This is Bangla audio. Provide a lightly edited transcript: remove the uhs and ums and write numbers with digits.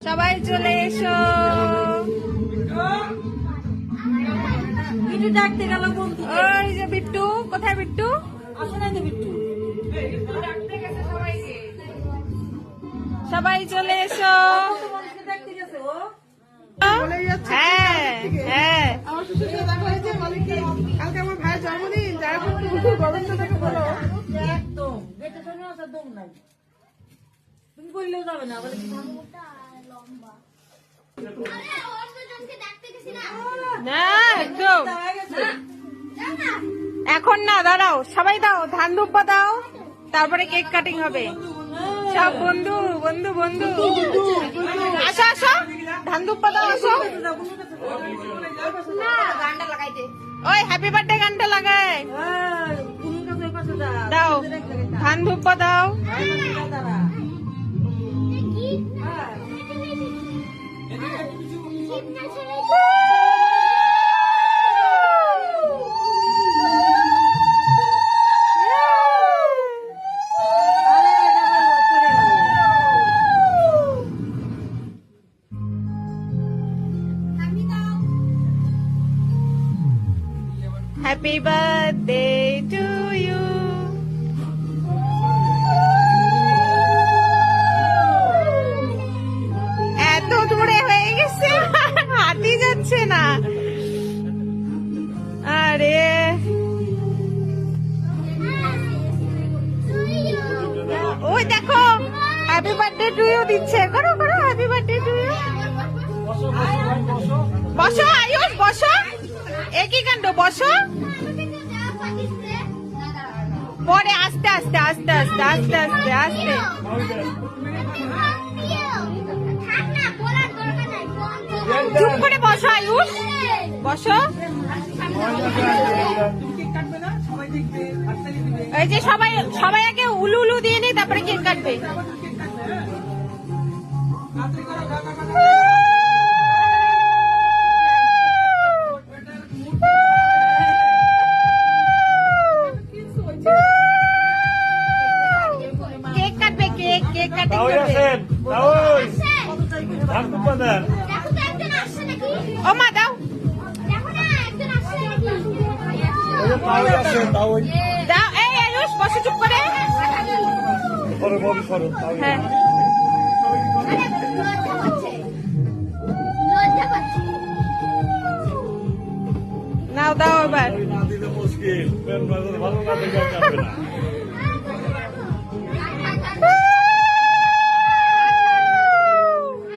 সবাই চলে এসো। বিট্টু ডাকতে গেল বন্ধু। ওই যে বিট্টু, কোথায় বিট্টু? আসে নাই তো বিট্টু। সবাই চলে এসো। বন্ধুকে ডাকতে গেছে ও। হ্যাঁ হ্যাঁ, আমার শ্বশুর সাথে দেখা হয়েছে, বলে কি কালকে আমার ভাইয়ের জন্মদিন, যারা একটু গোবিন্দ থেকে বলো। একদম গেটে শুনে আসার দম নাই। তুমি বললেও যাবে না, বলে কি না একদম হয়ে গেছে। এখন না, দাঁড়াও সবাই, দাও ধান ধুপ্পা দাও, তারপরে কেক কাটিং হবে। সব বন্ধু বন্ধু বন্ধু, আসো আসো, ধান ধুপ্পা দাও, আসো। ওই হ্যাপি বার্থডে গানটা লাগায় দাও, ধান ধুপ্পা দাও। Happy birthday to you. এত দূরে হয়ে গেছে, হাঁটি যাচ্ছে না। আরে ওই দেখো, হ্যাপি বার্থডে টু ইউ দিচ্ছে, করো করো, হ্যাপি বার্থডে টু ইউ। বসো আয়ুষ, বসো, একই কাণ্ড, বসো। পরে আস্তে আস্তে আস্তে আস্তে আস্তে আস্তে আস্তে, চুপ করে বসো আয়ুষ, বসো। এই যে সবাই সবাই আগে উলু উলু দিয়ে নি, তারপরে কেক কাটবে। কেক কাটবে, কেক কেক কাটিং করবে। ও মা দাও দাও, এই আয়ুষ বসে চুপ করে। হ্যাঁ নাও, দাও এবার। মুশকিল ভালো না